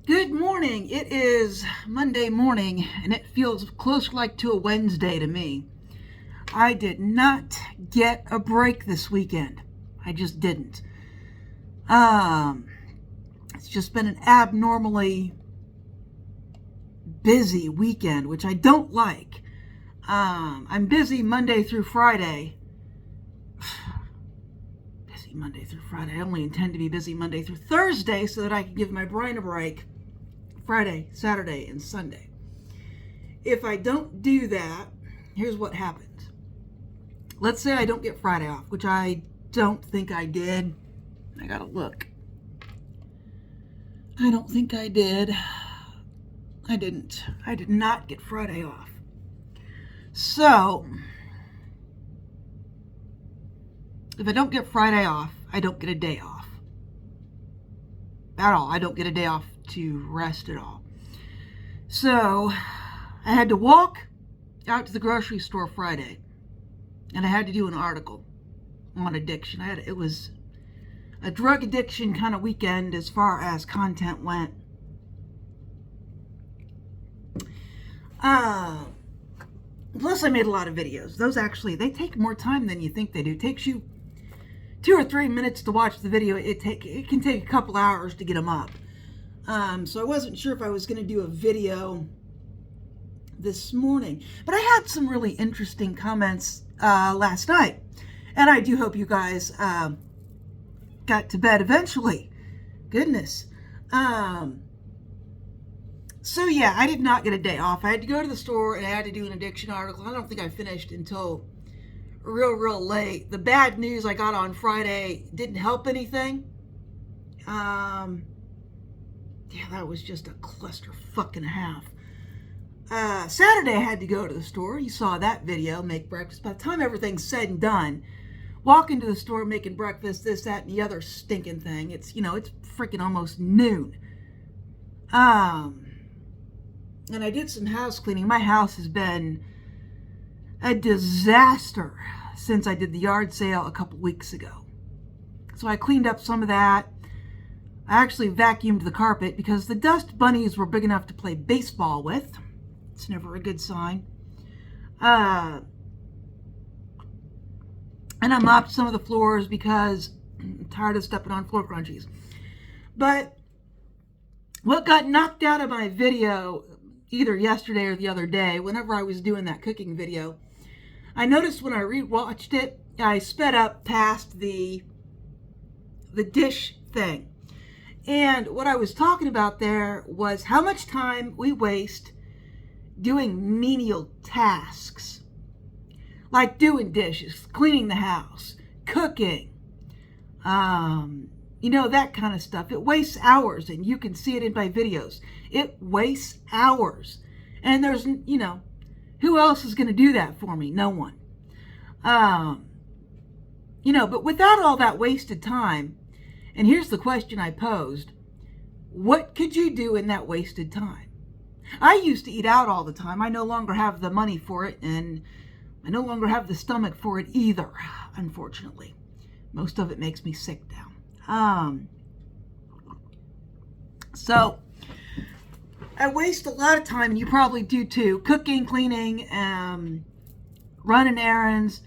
Good morning. It is Monday morning and it feels close like to a Wednesday to me. I did not get a break this weekend. I just didn't. Um, it's just been an abnormally busy weekend, which I don't like. I'm busy Monday through Friday. Busy Monday through Friday. I only intend to be busy Monday through Thursday so that I can give my brain a break Friday, Saturday, and Sunday. If I don't do that, here's what happens. Let's say I don't get Friday off, which I don't think I did. I gotta look. I don't think I did. I didn't. I did not get Friday off. So, if I don't get Friday off, I don't get a day off. At all. I don't get a day off to rest at all. So, I had to walk out to the grocery store Friday, and I had to do an article on addiction. It was a drug addiction kind of weekend as far as content went. Plus I made a lot of videos. Those actually, they take more time than you think they do. It takes you 2 or 3 minutes to watch the video. It can take a couple hours to get them up. So I wasn't sure if I was going to do a video this morning, but I had some really interesting comments last night, and I do hope you guys got to bed eventually. Goodness. So yeah, I did not get a day off. I had to go to the store and I had to do an addiction article. I don't think I finished until real late. The bad news I got on Friday didn't help anything. Yeah, that was just a clusterfuck and a half. Saturday I had to go to the store. You saw that video, make breakfast. By the time everything's said and done, walk into the store making breakfast, this, that, and the other stinking thing. It's freaking almost noon. And I did some house cleaning. My house has been a disaster since I did the yard sale a couple weeks ago. So I cleaned up some of that. I actually vacuumed the carpet because the dust bunnies were big enough to play baseball with. It's never a good sign. And I mopped some of the floors because I'm tired of stepping on floor crunchies. But what got knocked out of my video either yesterday or the other day, whenever I was doing that cooking video, I noticed when I rewatched it, I sped up past the dish thing. And what I was talking about there was how much time we waste doing menial tasks. Like doing dishes, cleaning the house, cooking, that kind of stuff. It wastes hours, and you can see it in my videos. It wastes hours. And there's, who else is going to do that for me? No one. But without all that wasted time, and here's the question I posed, what could you do in that wasted time? I used to eat out all the time. I no longer have the money for it, and I no longer have the stomach for it either, unfortunately. Most of it makes me sick now. So I waste a lot of time, and you probably do too, cooking, cleaning, running errands.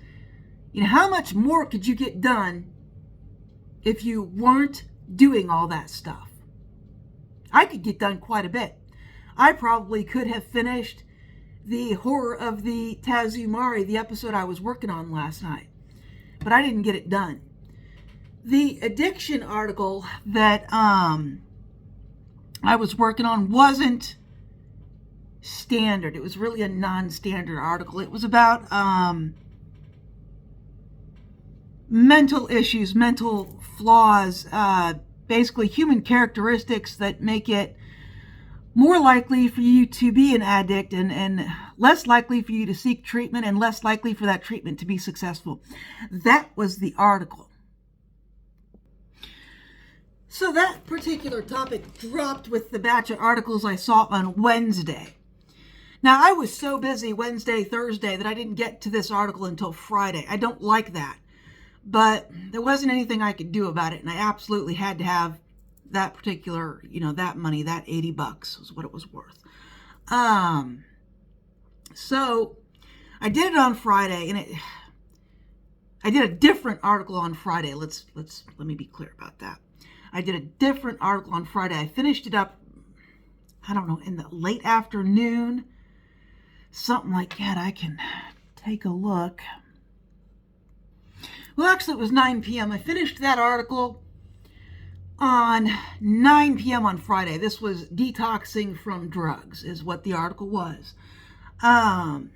How much more could you get done if you weren't doing all that stuff? I could get done quite a bit. I probably could have finished the horror of the Tazumari, the episode I was working on last night, but I didn't get it done. The addiction article that I was working on wasn't standard. It was really a non-standard article. It was about mental issues, mental flaws, basically human characteristics that make it more likely for you to be an addict and less likely for you to seek treatment and less likely for that treatment to be successful. That was the article. So that particular topic dropped with the batch of articles I saw on Wednesday. Now, I was so busy Wednesday, Thursday that I didn't get to this article until Friday. I don't like that. But there wasn't anything I could do about it, and I absolutely had to have that particular, that money, that $80 was what it was worth. So I did it on Friday, and I did a different article on Friday. Let me be clear about that. I did a different article on Friday. I finished it up, I don't know, in the late afternoon, something like that. I can take a look. Well, actually, it was 9 p.m. I finished that article on 9 p.m. on Friday. This was detoxing from drugs, is what the article was. The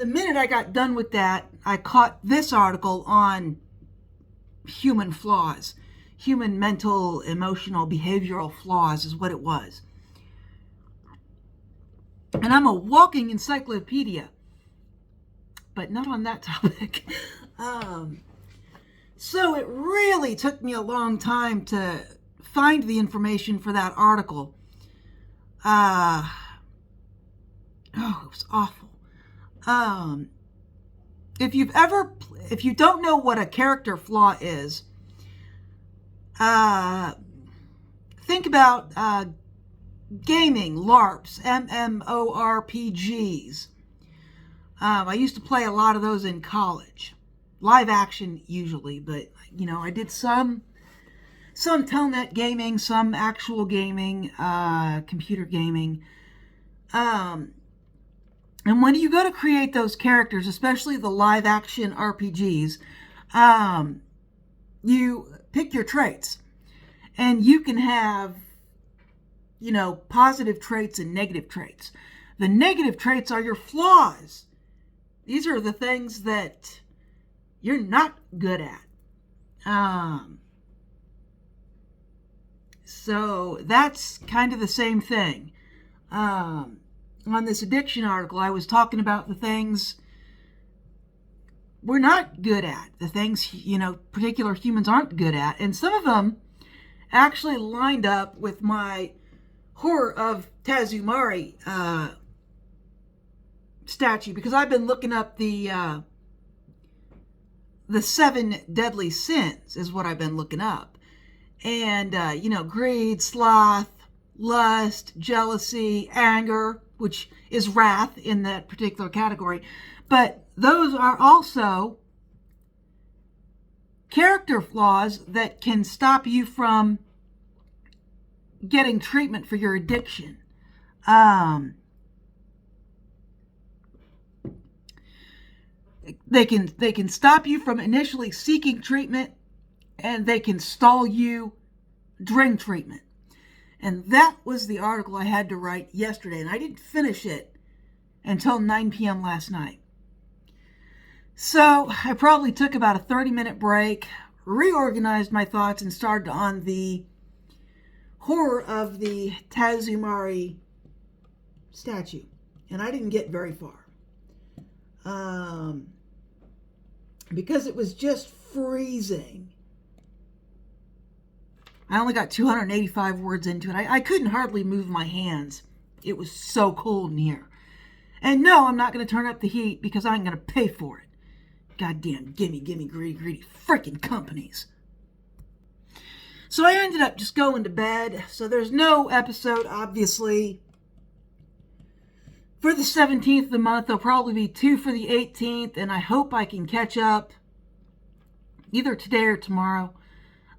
minute I got done with that, I caught this article on human flaws. Human mental, emotional, behavioral flaws is what it was. And I'm a walking encyclopedia, but not on that topic. So it really took me a long time to find the information for that article. It was awful. If you don't know what a character flaw is, think about gaming, LARPs, MMORPGs. I used to play a lot of those in college. Live action usually, but I did some telnet gaming, some actual gaming, computer gaming. And when you go to create those characters, especially the live action RPGs, you pick your traits. And you can have, positive traits and negative traits. The negative traits are your flaws. These are the things that you're not good at. So that's kind of the same thing. On this addiction article, I was talking about the things we're not good at, the things, particular humans aren't good at. And some of them actually lined up with my horror of Tazumari statue, because I've been looking up the 7 deadly sins is what I've been looking up. And, greed, sloth, lust, jealousy, anger, which is wrath in that particular category. But those are also character flaws that can stop you from getting treatment for your addiction. They can stop you from initially seeking treatment, and they can stall you during treatment. And that was the article I had to write yesterday, and I didn't finish it until 9 p.m. last night. So I probably took about a 30-minute break, reorganized my thoughts, and started on the horror of the Tazumari statue. And I didn't get very far. Because it was just freezing. I only got 285 words into it. I couldn't hardly move my hands. It was so cold in here. And no, I'm not going to turn up the heat because I'm going to pay for it. Goddamn, gimme, greedy freaking companies. So I ended up just going to bed. So there's no episode, obviously, for the 17th of the month. There'll probably be 2 for the 18th, and I hope I can catch up either today or tomorrow.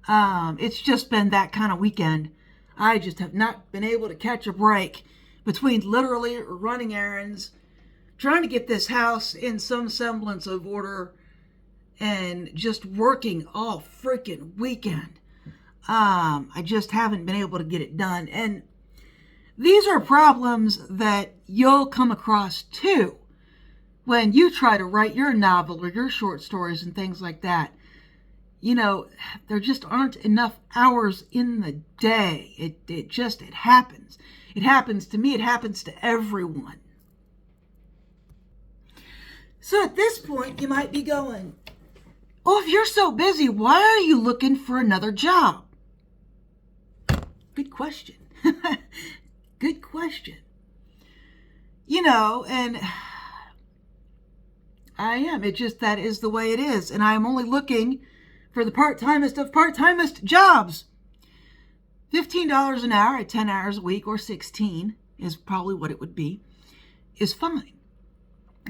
It's just been that kind of weekend. I just have not been able to catch a break between literally running errands, trying to get this house in some semblance of order, and just working all freaking weekend. I just haven't been able to get it done. And these are problems that you'll come across too when you try to write your novel or your short stories and things like that. There just aren't enough hours in the day. It happens. It happens to me. It happens to everyone. So at this point, you might be going, oh, if you're so busy, why are you looking for another job? Good question. Good question. And I am. It just, that is the way it is. And I'm only looking for the part-timest of part-timest jobs. $15 an hour at 10 hours a week, or 16 is probably what it would be, is fine.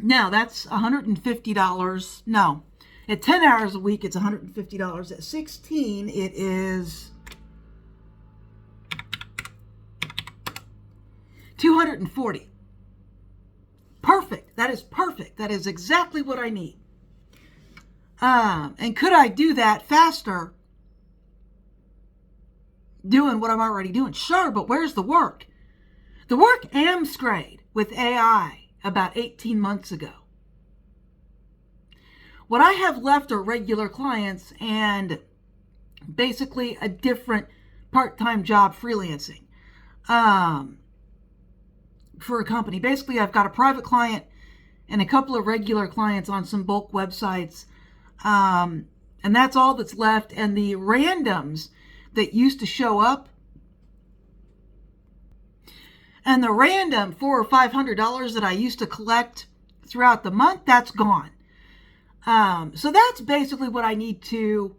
Now, that's $150. No, at 10 hours a week, it's $150. At 16, it is $240. Perfect. That is perfect. That is exactly what I need. And could I do that faster doing what I'm already doing? Sure, but where's the work? The work amscrayed with AI about 18 months ago. What I have left are regular clients and basically a different part-time job freelancing for a company. Basically, I've got a private client and a couple of regular clients on some bulk websites. And that's all that's left. And the randoms that used to show up, and the random $400 or $500 that I used to collect throughout the month, that's gone. So that's basically what I need to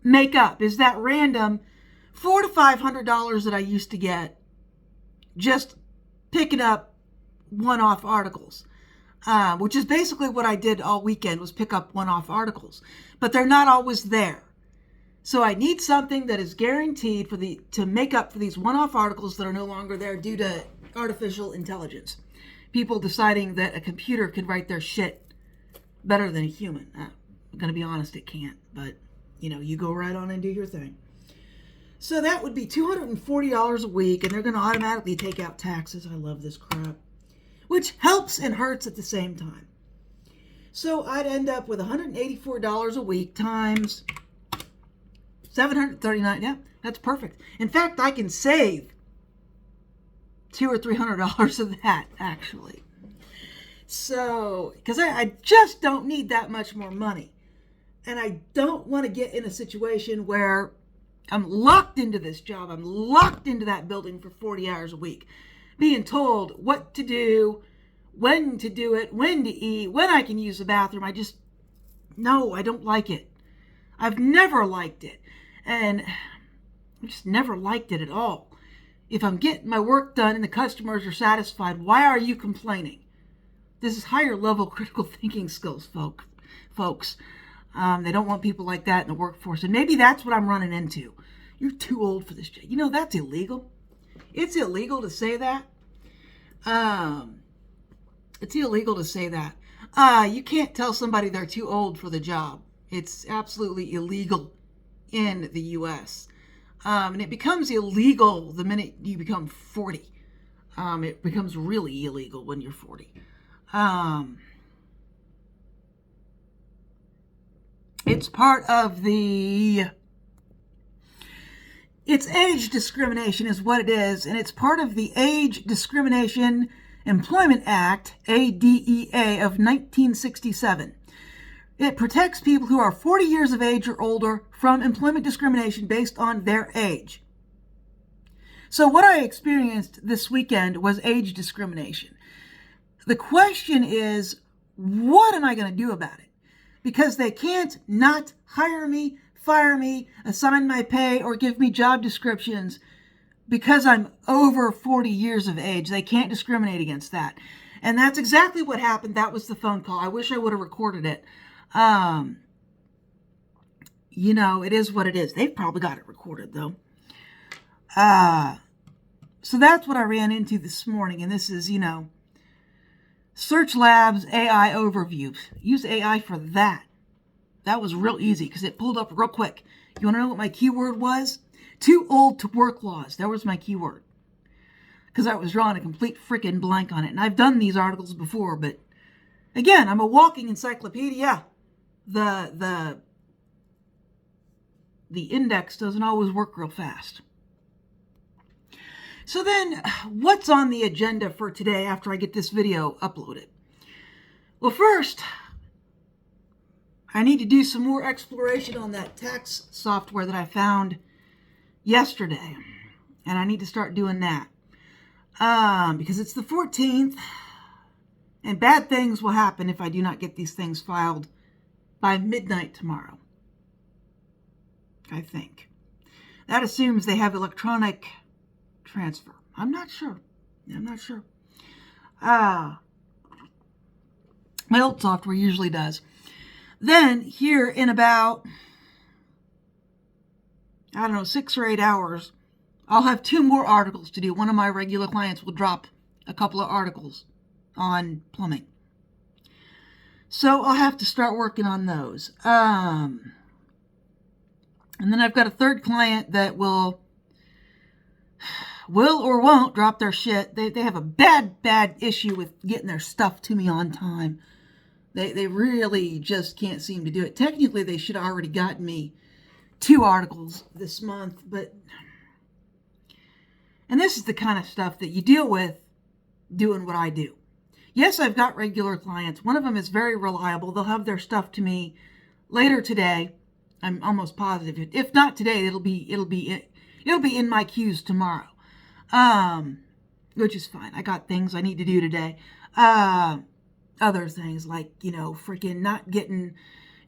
make up, is that random $400 to $500 that I used to get just picking up one-off articles, which is basically what I did all weekend, was pick up one-off articles. But they're not always there. So I need something that is guaranteed to make up for these one-off articles that are no longer there due to artificial intelligence. People deciding that a computer can write their shit better than a human. I'm going to be honest, it can't. But, you go right on and do your thing. So that would be $240 a week, and they're going to automatically take out taxes. I love this crap. Which helps and hurts at the same time. So I'd end up with $184 a week times $739. Yeah, that's perfect. In fact, I can save $200 or $300 of that, actually. So, because I just don't need that much more money. And I don't want to get in a situation where I'm locked into this job. I'm locked into that building for 40 hours a week, being told what to do, when to do it, when to eat, when I can use the bathroom. I don't like it. I've never liked it. And I just never liked it at all. If I'm getting my work done and the customers are satisfied, why are you complaining? This is higher level critical thinking skills, folks. They don't want people like that in the workforce. And maybe that's what I'm running into. You're too old for this job. That's illegal. It's illegal to say that. It's illegal to say that. You can't tell somebody they're too old for the job. It's absolutely illegal in the U.S. And it becomes illegal the minute you become 40. It becomes really illegal when you're 40. It's part of it's age discrimination is what it is, and it's part of the Age Discrimination Employment Act, ADEA, of 1967. It protects people who are 40 years of age or older from employment discrimination based on their age. So what I experienced this weekend was age discrimination. The question is, what am I going to do about it? Because they can't not hire me, fire me, assign my pay, or give me job descriptions because I'm over 40 years of age. They can't discriminate against that. And that's exactly what happened. That was the phone call. I wish I would have recorded it. It is what it is. They've probably got it recorded, though. So that's what I ran into this morning. And this is, Search Labs AI overview. Use AI for that. That was real easy because it pulled up real quick. You want to know what my keyword was? Too old to work laws. That was my keyword. Because I was drawing a complete freaking blank on it. And I've done these articles before, but again, I'm a walking encyclopedia. The index doesn't always work real fast. So then, what's on the agenda for today after I get this video uploaded? Well, first, I need to do some more exploration on that tax software that I found yesterday. And I need to start doing that. Because it's the 14th, and bad things will happen if I do not get these things filed by midnight tomorrow, I think. That assumes they have electronic transfer. I'm not sure. My old software usually does. Then here in about, 6 or 8 hours, I'll have 2 more articles to do. One of my regular clients will drop a couple of articles on plumbing. So I'll have to start working on those. And then I've got a third client that will or won't drop their shit. They have a bad issue with getting their stuff to me on time. They really just can't seem to do it. Technically, they should have already gotten me 2 articles this month, and this is the kind of stuff that you deal with doing what I do. Yes, I've got regular clients. One of them is very reliable. They'll have their stuff to me later today. I'm almost positive. If not today, it'll be in my queues tomorrow. Which is fine. I got things I need to do today. Other things like, freaking not getting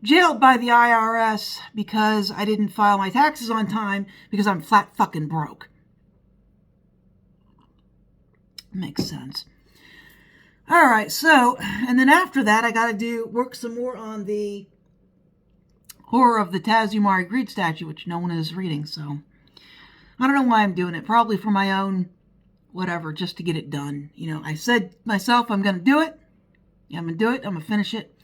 jailed by the IRS because I didn't file my taxes on time because I'm flat fucking broke. Makes sense. All right, so, and then after that, I got to work some more on the horror of the Tazumari Greed statue, which no one is reading, so I don't know why I'm doing it. Probably for my own whatever, just to get it done. I said myself I'm going to do it. I'm going to do it. I'm going to finish it.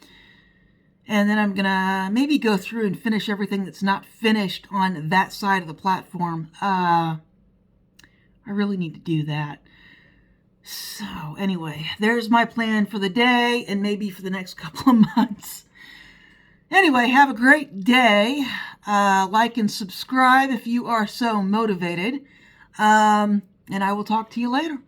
And then I'm going to maybe go through and finish everything that's not finished on that side of the platform. I really need to do that. So anyway, there's my plan for the day and maybe for the next couple of months. Anyway, have a great day. Like and subscribe if you are so motivated. And I will talk to you later.